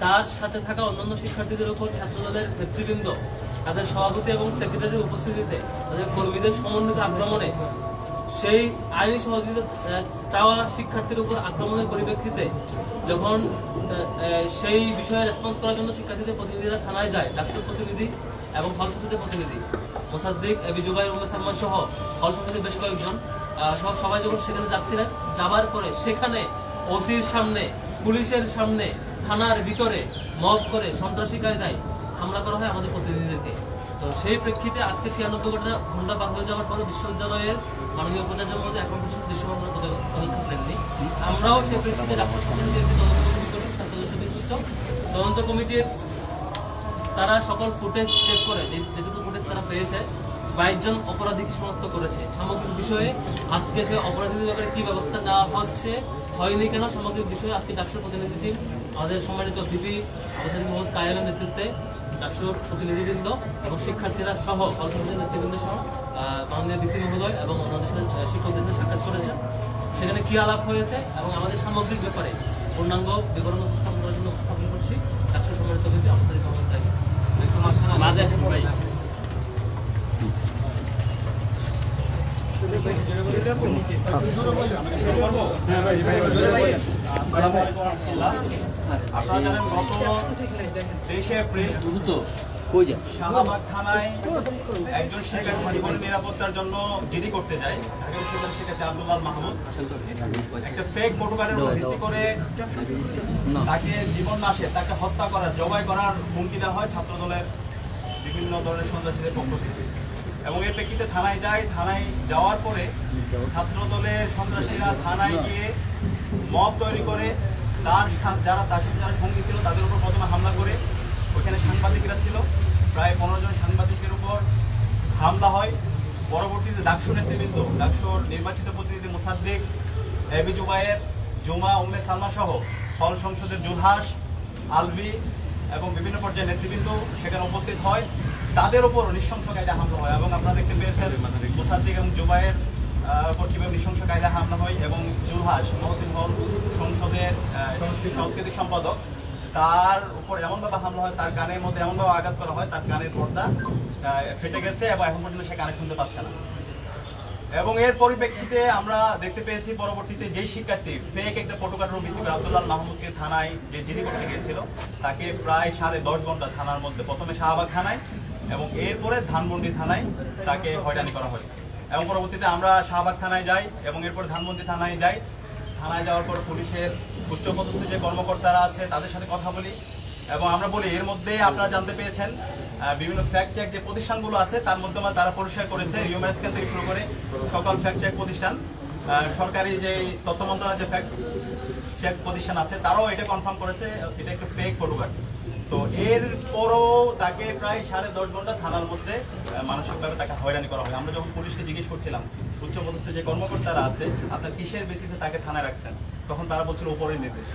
তার সাথে থাকা অন্যান্য শিক্ষার্থীদের উপর ছাত্রদলের নেতৃবৃন্দ তাদের সভাপতি এবং সেক্রেটারির উপস্থিতিতে তাদের কর্মীদের সমন্বিত আক্রমণে সেই আইনি সহযোগিতা চাওয়া শিক্ষার্থীর উপর আক্রমণের পরিপ্রেক্ষিতে যখন সেই বিষয়ে রেসপন্স করার জন্য শিক্ষার্থীদের প্রতিনিধিরা থানায় যায়, ডাকসুর প্রতিনিধি এবং হল সংসদের প্রতিনিধি মোসাদ্দিক, এবি জুবাইর, উম্মে সালমান সহ হল সংসদের বেশ কয়েকজন সবাই যখন সেখানে যাচ্ছিলেন, যাবার পরে সেখানে ওসির সামনে, পুলিশের সামনে, থানার ভিতরে মব করে সন্ত্রাসী কায়দায় হামলা করা হয় আমাদের প্রতিনিধিদেরকে। তো সেই প্রেক্ষিতে আজকে 96 ঘন্টা পার হয়ে যাওয়ার পরে বিশ্ববিদ্যালয়ের মাননীয় উপাচার্য মধ্যে এখন পর্যন্ত দৃশ্যমান পদক্ষেপ নেননি। আমরাও সেই প্রেক্ষিতে ডাক্তার প্রতিনিধি একটি তদন্ত কমিটি করি, 7 সদস্য বিশিষ্ট তদন্ত কমিটির তারা সকল ফুটেজ চেক করে যেটুকু ফুটেজ তারা পেয়েছে 22 জন অপরাধীকে শনাক্ত করেছে। সামগ্রিক বিষয়ে আজকে সে অপরাধীদের ব্যাপারে কি ব্যবস্থা নেওয়া হচ্ছে, হয়নি কেন, সামগ্রিক বিষয়ে আজকে ডাকসুর প্রতিনিধি টিম আমাদের সম্মানিত ভিপি আবুসাইদ মোহাম্মদ কায়েমের নেতৃত্বে ডাকসুর প্রতিনিধিবৃন্দ এবং শিক্ষার্থীরা সহ হল সংসদের নেতৃবৃন্দ সহ মাননীয় ডিসি মহোদয় এবং অন্যান্য শিক্ষকদের সাক্ষাৎ করেছেন। সেখানে কি আলাপ হয়েছে এবং আমাদের সামগ্রিক ব্যাপারে পূর্ণাঙ্গ বিবরণ উপস্থাপন করার জন্য উপস্থাপন করছি ডাকসুর সম্মানিত ভিপি আবুসাইদ মোহাম্মদ কায়েম। আপনারা জানেন গত 23 এপ্রিল শাহবাগ থানায় একজন শিক্ষার্থী জীবনের নিরাপত্তার জন্য জিডি করতে যায়। ঢাকা বিশ্ববিদ্যালয়ের শিক্ষার্থী আব্দুল্লাহ মাহমুদ একটা ফেক ফটোকারের উপর ভিত্তি করে তাকে জীবন নাশে, তাকে হত্যা করার, জবাই করার হুমকি দেওয়া হয় ছাত্রদলের বিভিন্ন ধরনের সন্ত্রাসীদের পক্ষ থেকে। এবং এর প্রেক্ষিতে থানায় যায়। থানায় যাওয়ার পরে ছাত্রদলের সন্ত্রাসীরা থানায় গিয়ে মব তৈরি করে তার সাথে যারা সঙ্গী ছিল তাদের উপর প্রথমে হামলা করে, ওইখানে সাংবাদিকরা ছিল, প্রায় 15 জন সাংবাদিকের উপর হামলা হয়। পরবর্তীতে ডাকসুর নেতৃবৃন্দ, ডাকসুর নির্বাচিত প্রতিনিধি মোসাদ্দিক, এবি জুবাইর, জুমা, উম্মে সালমা সহ হল সংসদের জুলহাস, আলভি এবং বিভিন্ন পর্যায়ের নেতৃবৃন্দ সেখানে উপস্থিত হয়। তাদের উপর নৃশংস কায়দায় হামলা হয় এবং আপনারা দেখতে পেয়েছেন মোসাদ্দিক এবং জুবাইর উপর কীভাবে নৃশংস কায়দায় হামলা হয়। এবং জুলহাস মহসিন হল সংসদের সাংস্কৃতিক সম্পাদক, তার উপর এমনভাবে হামলা হয়, তার কানের মধ্যে এমনভাবে আঘাত করা হয়, তার কানের পর্দা ফেটে গেছে এবং এখন পর্যন্ত সে কানে শুনতে পাচ্ছে না। এবং এর পরিপ্রেক্ষিতে আমরা দেখতে পেয়েছি পরবর্তীতে যেই শিক্ষার্থী ফেক একটা ফটোকারের ভিত্তি করে আব্দুল্লাহ মাহমুদকে থানায় যে জিডি করতে গিয়েছিল, তাকে প্রায় 10.5 ঘন্টা থানার মধ্যে, প্রথমে শাহবাগ থানায় এবং এরপরে ধানমন্ডি থানায় তাকে হয়রানি করা হয়। এবং পরবর্তীতে আমরা শাহবাগ থানায় যাই এবং এরপর ধানমন্ডি থানায় যাই। থানায় যাওয়ার পর পুলিশের উচ্চপদস্থ যে কর্মকর্তারা আছে তাদের সাথে কথা বলি এবং আমরা বলি এর মধ্যে আপনারা জানতে পেয়েছেন বিভিন্ন ফ্যাক্ট চেক যে প্রতিষ্ঠানগুলো আছে তার মধ্যে তারা পরিষ্কার করেছে, হিউম্যান স্ক্যান থেকে শুরু করে সকল ফ্যাক্ট চেক প্রতিষ্ঠান, সরকারি যে তথ্য মন্ত্রণালয়ের যে ফ্যাক্ট চেক প্রতিষ্ঠান আছে তারাও এটা কনফার্ম করেছে এটা একটা ফেক ফটোগ্রাফ। তো এরপরও তাকে প্রায় 10.5 ঘন্টা থানার মধ্যে মানসিকভাবে তাকে হয়রানি করা হয়। আমরা যখন পুলিশকে জিজ্ঞেস করছিলাম উচ্চপদস্থ যে কর্মকর্তারা আছে আপনার কিসের বেসিসে তাকে থানায় রাখছেন, তখন তারা বলছিল উপরের নির্দেশ।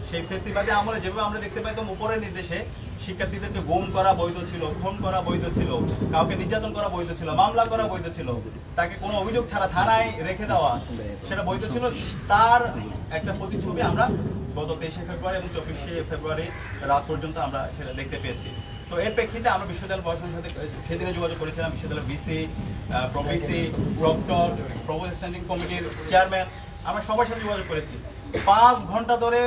সেই ফেসিবাদে আমরা যেভাবে আমরা দেখতে পাইতাম উপরের নির্দেশে শিক্ষার্থীদেরকে গুম করা বৈধ ছিল, খুন করা বৈধ ছিল, কাউকে নির্যাতন করা বৈধ ছিল, মামলা করা বৈধ ছিল, তাকে কোনো অভিযোগ ছাড়া থানায় রেখে দেওয়া সেটা বৈধ ছিল। তার একটা প্রতিচ্ছবি আমরা গত 23 ফেব্রুয়ারি এবং 24 ফেব্রুয়ারি রাত পর্যন্ত আমরা সেটা দেখতে পেয়েছি। তো এর প্রেক্ষিতে আমরা বিশ্ববিদ্যালয় প্রশাসনের সাথে সেদিনে যোগাযোগ করেছিলাম। বিশ্ববিদ্যালয়ের VC, pro-VC, proctor, provost standing কমিটির চেয়ারম্যান, আমরা সবার সাথে যোগাযোগ করেছি। 5 ঘন্টা ধরে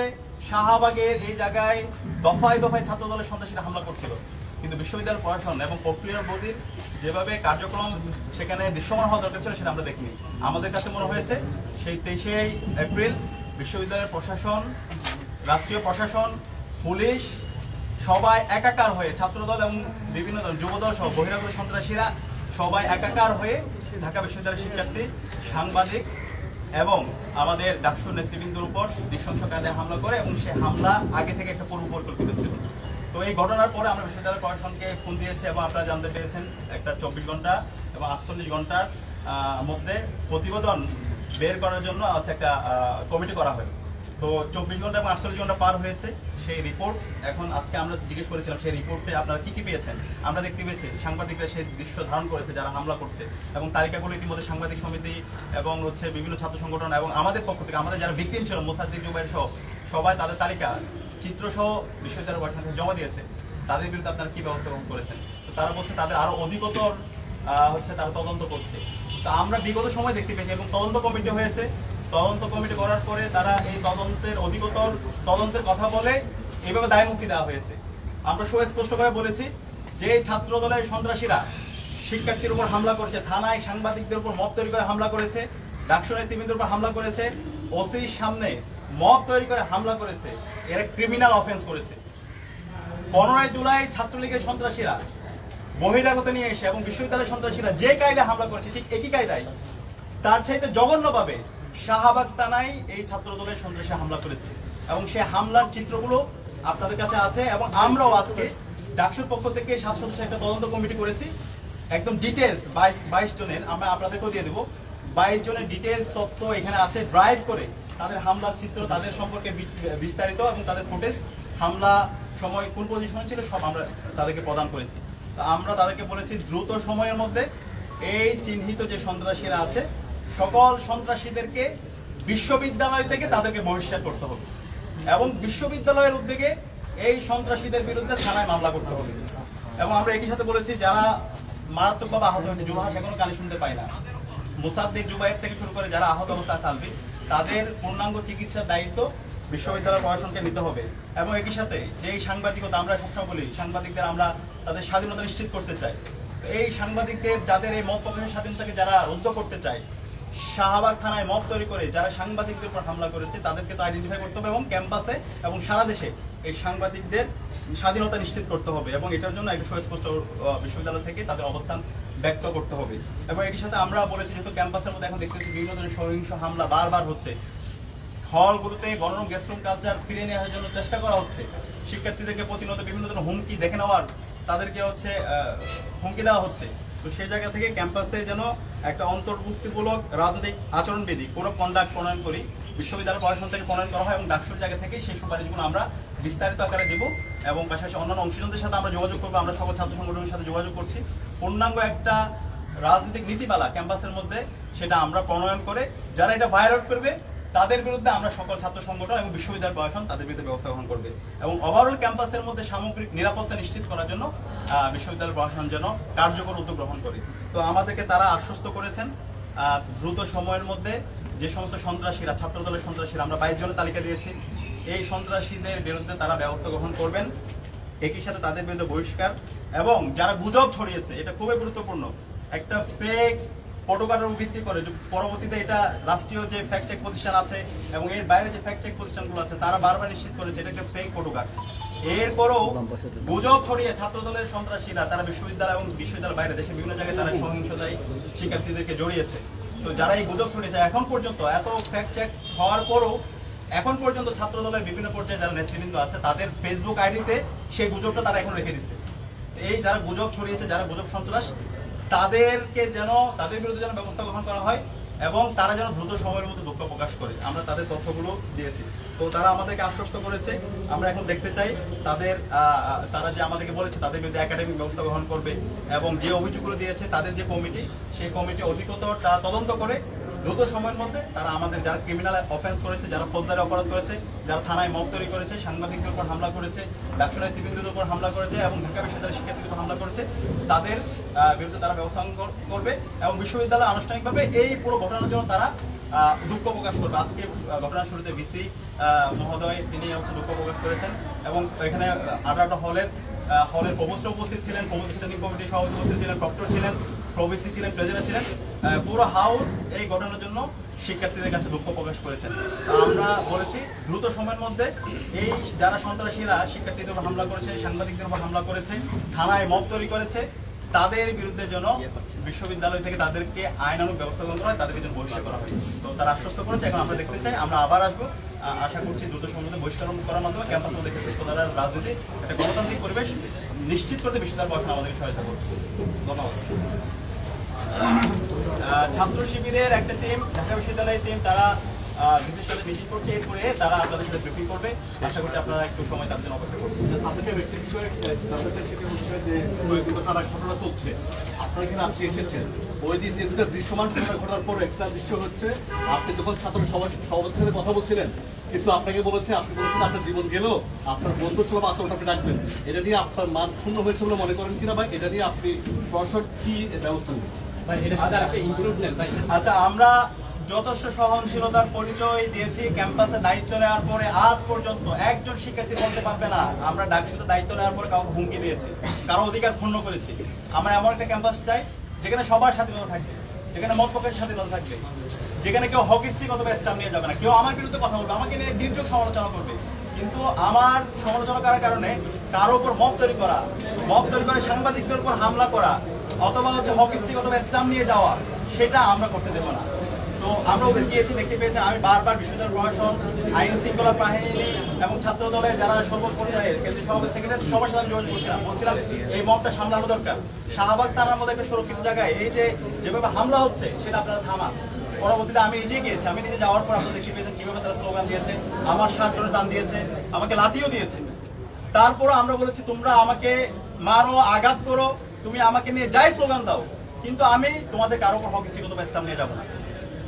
শাহবাগের এই জায়গায় দফায় দফায় ছাত্রদলের সন্ত্রাসীরা হামলা করছিল, কিন্তু বিশ্ববিদ্যালয় প্রশাসন এবং প্রক্রিয়া বদির যেভাবে কার্যক্রম সেখানে দৃশ্যমান হওয়া দরকার ছিল সেটা আমরা দেখিনি। আমাদের কাছে মনে হয়েছে সেই 23 এপ্রিল বিশ্ববিদ্যালয়ের প্রশাসন, রাষ্ট্রীয় প্রশাসন, পুলিশ সবাই একাকার হয়ে, ছাত্রদল এবং বিভিন্ন দল, যুবদল সহ বহিরাগত সন্ত্রাসীরা সবাই একাকার হয়ে ঢাকা বিশ্ববিদ্যালয়ের শিক্ষার্থী, সাংবাদিক এবং আমাদের ডাকসুর নেতৃবৃন্দের উপর নৃশংস কায়দায় হামলা করে এবং সে হামলা আগে থেকে একটা পূর্ব পরিকল্পিত ছিল। তো এই ঘটনার পরে আমরা বিশ্ববিদ্যালয় প্রশাসনকে ফোন দিয়েছি এবং আপনারা জানতে পেরেছেন একটা 24 ঘন্টা এবং 48 ঘন্টার মধ্যে প্রতিবেদন বের করার জন্য একটা কমিটি করা হয়। তো 24 ঘন্টা এবং 48 ঘন্টা পার হয়েছে। সেই রিপোর্ট এখন আজকে আমরা জিজ্ঞেস করেছিলাম সেই রিপোর্টে আপনারা কি কি পেয়েছেন। আমরা দেখতে পেয়েছি সাংবাদিকরা সেই দৃশ্য ধারণ করেছে যারা হামলা করছে এবং তালিকাগুলো ইতিমধ্যে সাংবাদিক সমিতি এবং বিভিন্ন ছাত্র সংগঠন এবং আমাদের পক্ষ থেকে আমাদের যারা ভিকটিম ছিল মোসাদ্দিক, জুবাইর সহ সবাই তাদের তালিকা চিত্রসহ বিশ্ববিদ্যালয় গঠনকে জমা দিয়েছে, তাদের বিরুদ্ধে আপনারা কি ব্যবস্থা গ্রহণ করেছেন? তো তারা বলছে তাদের আরো অধিকতর হচ্ছে তারা তদন্ত করছে। তো আমরা বিগত সময় দেখতে পেয়েছি এবং তদন্ত কমিটি হয়েছে, তদন্ত কমিটি করার পরে তারা এই তদন্তের অধিকতর তদন্তের কথা বলে এইভাবে দায় মুক্তি দেওয়া হয়েছে। আমরা সুস্পষ্টভাবে বলেছি যে ছাত্র দলের সন্ত্রাসীরা শিক্ষার্থীর উপর হামলা করেছে, থানায় সাংবাদিকদের উপর মব তৈরি করে হামলা করেছে, ডাকসু নেতৃবৃন্দের উপর হামলা করেছে, ওসির সামনে মব তৈরি করে হামলা করেছে, এরা ক্রিমিনাল অফেন্স করেছে। 15 জুলাই ছাত্রলীগের সন্ত্রাসীরা বহিরাগত নিয়ে এসে এবং বিশ্ববিদ্যালয়ের সন্ত্রাসীরা যে কায়দায় হামলা করেছে ঠিক একই কায়দায় তার চাইতে জঘন্যভাবে শাহবাগ থানায় এই ছাত্র দলের সন্ত্রাসী হামলা করেছে এবং সেই হামলার চিত্রগুলো আপনাদের কাছে আছে। এবং আমরাও আজকে ডাকসুর পক্ষ থেকে 7 সদস্যের একটা তদন্ত কমিটি করেছি, একদম ডিটেলস 22 জনের আমরা আপনাদেরকেও দিয়ে দেবো। 22 জনের ডিটেলস তথ্য এখানে আছে, ড্রাইভ করে তাদের হামলার চিত্র, তাদের সম্পর্কে বিস্তারিত এবং তাদের ফুটেজ, হামলা সময় কোন পজিশনে ছিল সব আমরা তাদেরকে প্রদান করেছি। তো আমরা তাদেরকে বলেছি দ্রুত সময়ের মধ্যে এই চিহ্নিত যে সন্ত্রাসীরা আছে সকল সন্ত্রাসীদেরকে বিশ্ববিদ্যালয় থেকে তাদেরকে বহিষ্কার করতে হবে এবং বিশ্ববিদ্যালয়ের উদ্যোগে এই সন্ত্রাসীদের বিরুদ্ধে থানায় মামলা করতে হবে। এবং আমরা একই সাথে বলেছি যারা মারাত্মকভাবে আহত হয়েছে, জুবাহাস এখনো কানে শুনতে পায় না, মুসাদ্দিক জুবাইর থেকে শুরু করে যারা আহত অবস্থায় থাকবে তাদের পূর্ণাঙ্গ চিকিৎসার দায়িত্ব বিশ্ববিদ্যালয় প্রশাসনকে নিতে হবে। এবং একই সাথে যে সাংবাদিকতা আমরা সবসময় বলি সাংবাদিকদের আমরা তাদের স্বাধীনতা নিশ্চিত করতে চাই, এই সাংবাদিকদের যাদের এই মত প্রকাশের স্বাধীনতাকে যারা রুদ্ধ করতে চায়, শাহবাগ থানায় মব তৈরি করে যারা সাংবাদিকদের উপর হামলা করেছে তাদেরকে তো আইডেন্টিফাই করতে হবে এবং ক্যাম্পাসে এবং সারা দেশে এই সাংবাদিকদের স্বাধীনতা নিশ্চিত করতে হবে এবং এটার জন্য একটা সুস্পষ্ট বিশ্ববিদ্যালয় থেকে তাদের অবস্থান ব্যক্ত করতে হবে। এবং এটির সাথে আমরা বলেছি যেহেতু ক্যাম্পাসের মধ্যে এখন দেখতেছি বিভিন্ন ধরনের সহিংস হামলা বারবার হচ্ছে, হলগুলোতে গণরুম গেস্টরুম কালচার ফিরে নেওয়ার জন্য চেষ্টা করা হচ্ছে, শিক্ষার্থীদেরকে প্রতিনিয়ত বিভিন্ন ধরনের হুমকি দেখে নেওয়ার তাদেরকে হচ্ছে হুমকি দেওয়া হচ্ছে। তো সেই জায়গা থেকে ক্যাম্পাসে যেন একটা অন্তর্ভুক্তিমূলক রাজনৈতিক আচরণবিধি কোনো কন্ডাক্ট প্রণয়ন করি, বিশ্ববিদ্যালয় প্রশাসন থেকে প্রণয়ন করা হয় এবং ডাকসুর জায়গা থেকে সেই সুপারিশগুলো আমরা বিস্তারিত আকারে দেব এবং পাশাপাশি অন্যান্য অংশীজনদের সাথে আমরা যোগাযোগ করবো। আমরা সকল ছাত্র সংগঠনের সাথে যোগাযোগ করছি, পূর্ণাঙ্গ একটা রাজনৈতিক নীতিমালা ক্যাম্পাসের মধ্যে সেটা আমরা প্রণয়ন করে যারা এটা ভায়োলেট করবে তাদের বিরুদ্ধে আমরা সকল ছাত্র সংগঠন এবং বিশ্ববিদ্যালয় প্রশাসন তাদের বিরুদ্ধে ব্যবস্থা গ্রহণ করবে এবং ওভারঅল ক্যাম্পাসের মধ্যে সামগ্রিক নিরাপত্তা নিশ্চিত করার জন্য বিশ্ববিদ্যালয় প্রশাসন যেন কার্যকর উদ্যোগ গ্রহণ করে। তো আমাদেরকে তারা আশ্বস্ত করেছেন দ্রুত সময়ের মধ্যে যে সমস্ত সন্ত্রাসীরা ছাত্রদলের সন্ত্রাসীরা আমরা 22 জনের তালিকা দিয়েছি, এই সন্ত্রাসীদের বিরুদ্ধে তারা ব্যবস্থা গ্রহণ করবেন। একই সাথে তাদের বিরুদ্ধে বহিষ্কার এবং যারা গুজব ছড়িয়েছে, এটা খুবই গুরুত্বপূর্ণ, একটা ফেক ফটোকারের ভিত্তি করে পরবর্তীতে এটা রাষ্ট্রীয় যে ফ্যাক্ট চেক প্রতিষ্ঠান আছে এবং এর বাইরে যে ফ্যাক্ট চেক প্রতিষ্ঠানগুলো আছে তারা বারবার নিশ্চিত করেছে এটা একটা ফেক ফটোকার। এরপরও গুজব ছড়িয়ে ছাত্রদলের সন্ত্রাসীরা তারা বিশ্ববিদ্যালয় এবং বিশ্ববিদ্যালয়ের বাইরে দেশের বিভিন্ন জায়গায় তারা সহিংসতায় শিক্ষার্থীদেরকে জড়িয়েছে। তো যারা এই গুজব ছড়িয়েছে এখন পর্যন্ত এত ফ্যাক্ট চেক হওয়ার পরও এখন পর্যন্ত ছাত্রদলের বিভিন্ন পর্যায়ে যারা নেতৃবৃন্দ আছে তাদের ফেসবুক আইডিতে সেই গুজবটা তারা এখন রেখে দিচ্ছে। এই যারা গুজব ছড়িয়েছে, যারা গুজব সন্ত্রাস, তাদেরকে যেন তাদের বিরুদ্ধে যেন ব্যবস্থা গ্রহণ করা হয় এবং তারা যেন দ্রুত সময়ের মধ্যে দুঃখ প্রকাশ করে। আমরা তাদের তথ্যগুলো দিয়েছি, তো তারা আমাদেরকে আশ্বস্ত করেছে। আমরা এখন দেখতে চাই তাদের তারা যে আমাদেরকে বলেছে তাদের বিরুদ্ধে একাডেমিক ব্যবস্থা গ্রহণ করবে এবং যে অভিযোগগুলো দিয়েছে তাদের যে কমিটি, সেই কমিটি অধিকতর তারা তদন্ত করে দ্রুত সময়ের মধ্যে তারা আমাদের যারা ক্রিমিনাল অফেন্স করেছে, যারা ফৌজদারি অপরাধ করেছে, যারা থানায় মব তৈরি করেছে, সাংবাদিকদের উপর হামলা করেছে, ডাকসু নেতৃবৃন্দের উপর হামলা করেছে এবং ঢাকা বিশ্ববিদ্যালয়ের শিক্ষার্থীদের উপর হামলা করেছে, তাদের বিরুদ্ধে তারা ব্যবস্থা করবে এবং বিশ্ববিদ্যালয় আনুষ্ঠানিকভাবে এই পুরো ঘটনার জন্য তারা দুঃখ প্রকাশ করবে। আজকে ঘটনার শুরুতে ভিসি মহোদয় তিনি হচ্ছে দুঃখ প্রকাশ করেছেন এবং এখানে 18টা হলের প্রভোস্টরা উপস্থিত ছিলেন, প্রভোস্ট স্ট্যান্ডিং কমিটির সভাপতি উপস্থিত ছিলেন, প্রক্টর ছিলেন, প্রভিসি ছিলেন, প্রেসিডেন্ট ছিলেন, পুরো হাউস এই ঘটনার জন্য শিক্ষার্থীদের কাছে দুঃখ প্রকাশ করেছেন। আমরা বলেছি দ্রুত সময়ের মধ্যে এই যারা সন্ত্রাসীরা শিক্ষার্থীদের উপর হামলা করেছে, সাংবাদিকদের উপর হামলা করেছে, থানায় মব তৈরি করেছে, তাদের বিরুদ্ধে যেন বিশ্ববিদ্যালয় থেকে তাদেরকে আইনানুগ ব্যবস্থা গ্রহণ করা হয়, তাদেরকে যেন বহিষ্কার করা হয়। তো তারা আশ্বস্ত করেছে, এখন আমরা দেখতে চাই, আমরা আবার আসবো। আশা করছি দ্রুত সময়ের মধ্যে বহিষ্কার করার মাধ্যমে ক্যাম্পাস মধ্যে সুস্থ ধারার রাজনীতি, একটা গণতান্ত্রিক পরিবেশ নিশ্চিত করতে বিশ্ববিদ্যালয় প্রশাসন আমাদেরকে সহায়তা করবে। ধন্যবাদ। ছাত্র শিবিরের একটা টিম, ঢাকা বিশ্ববিদ্যালয়ের টিম, তারা বিশেষ সাথে মিটিং করছে, এরপরে তারা আপনাদের সাথে ব্রিফিং করবে। আশা করছি আপনারা একটু সময় তার জন্য অপেক্ষা করবেন। আপনাকে ব্যক্তি বিষয়ে জানতে চাই, সেটা হচ্ছে যে কয়েকদিন তারা ঘটনা চলছে, আপনারা এখানে আজকে এসেছেন, ওই দিন যে দুটো দৃশ্যমান ঘটনা ঘটার পর একটা দৃশ্য হচ্ছে আপনি যখন ছাত্র সভাপতির সাথে কথা বলছিলেন, কিছু আপনাকে বলেছে, আপনি বলেছেন আপনার জীবন গেল, আপনার বন্ধু সুলভ আচরণ আপনি ডাকবেন, এটা নিয়ে আপনার মান ক্ষুণ্ণ হয়েছে বলে মনে করেন কিনা, বা এটা নিয়ে আপনি প্রশাসন কি ব্যবস্থা নেবেন? আচ্ছা, আমরা যথেষ্ট সহনশীলতার পরিচয় দিয়েছি ক্যাম্পাসে দায়িত্ব নেওয়ার পরে। আজ পর্যন্ত একজন শিক্ষার্থী বলতে পারবে না আমরা ডাকসুতে দায়িত্ব নেওয়ার পরে কাউকে হুমকি দিয়েছি, কারো অধিকার ক্ষুণ্ণ করেছি। আমরা এমন একটা ক্যাম্পাস চাই যেখানে সবার স্বাধীনতা থাকবে, যেখানে মত প্রকাশের স্বাধীনতা থাকবে, যেখানে কেউ হকিস্টিক অথবা স্ট্যাম্প নিয়ে যাবে না, কেউ আমার বিরুদ্ধে কথা বলবে, আমাকে নিয়ে দীর্ঘ সমালোচনা করবে, কিন্তু আমার সমালোচনা করার কারণে কারো উপর মব তৈরি করে সাংবাদিকদের উপর হামলা করা অথবা হচ্ছে হকিস্টিক অথবা স্ট্যাম্প নিয়ে যাওয়া, সেটা আমরা করতে দেবো না। তো আমরা ওদের গিয়েছি, দেখতে পেয়েছেন, আমি বারবার বিশ্ববিদ্যালয় প্রশাসন, আইন শৃঙ্খলা বাহিনী এবং ছাত্র দলের যারা সর্ব পর্যায়ের কেন্দ্রীয় সভাপতি সেক্রেটারি সবার সাথে আমি যোগাযোগ বলছিলাম এই মবটা সামলানো দরকার। শাহবাগ থানার মধ্যে একটা সুরক্ষিত জায়গায় এই যে যেভাবে হামলা হচ্ছে সেটা আপনারা থামান। পরবর্তীতে আমি নিজে গিয়েছি, আমি নিজে যাওয়ার পর আপনারা দেখতে পেয়েছেন কিভাবে তারা স্লোগান দিয়েছে, আমার শার্ট ধরে টান দিয়েছে, আমাকে লাথিও দিয়েছে। তারপরও আমরা বলেছি তোমরা আমাকে মারো, আঘাত করো, তুমি আমাকে নিয়ে যাই স্লোগান দাও, কিন্তু আমি তোমাদের কারো উপর হকিস্টিক অথবা স্ট্যাম্প নিয়ে যাবো না।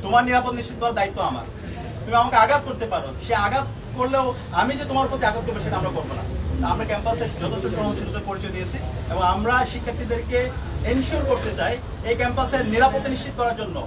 তোমার নিরাপদ নিশ্চিত করার দায়িত্ব আমার। তুমি আমাকে আঘাত করতে পারো, সে আঘাত করলেও আমি যে তোমার প্রতি আঘাত করবো সেটা আমরা করবো না। আমরা ক্যাম্পাসে যথেষ্ট সহনশীলতার পরিচয় দিয়েছি এবং আমরা শিক্ষার্থীদেরকে এনশিওর করতে চাই এই ক্যাম্পাসের নিরাপত্তা নিশ্চিত করার জন্য,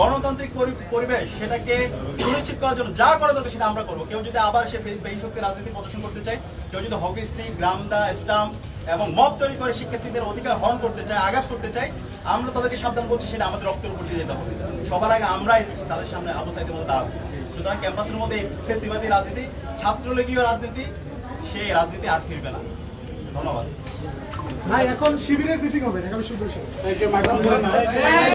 গণতান্ত্রিক পরিবেশ সেটাকে সুনিশ্চিত করার জন্য যা করা দরকার সেটা আমরা করবো। কেউ যদি আবার সে বেশি শক্তি রাজনীতি প্রদর্শন করতে চায়, কেউ যদি হকি স্টিক, গ্রামদা, স্টাম্প এবং মব তৈরি করে শিক্ষার্থীদের অধিকার হরণ করতে চায়, আঘাত করতে চায়, আমরা তাদেরকে সাবধান করছি, সেটা আমাদের রক্তের উপর দিয়ে যেতে হবে। সবার আগে আমরাই তাদের সামনে আবু সাইদের মধ্যে দাঁড়াবো। সুতরাং ক্যাম্পাসের মধ্যে ফেসিবাদী রাজনীতি, ছাত্রলীগীয় রাজনীতি, সেই রাজনীতি আর ফিরবে না। ধন্যবাদ। এখন শিবিরের মিটিং হবে ঢাকা বিশ্ববিদ্যালয়।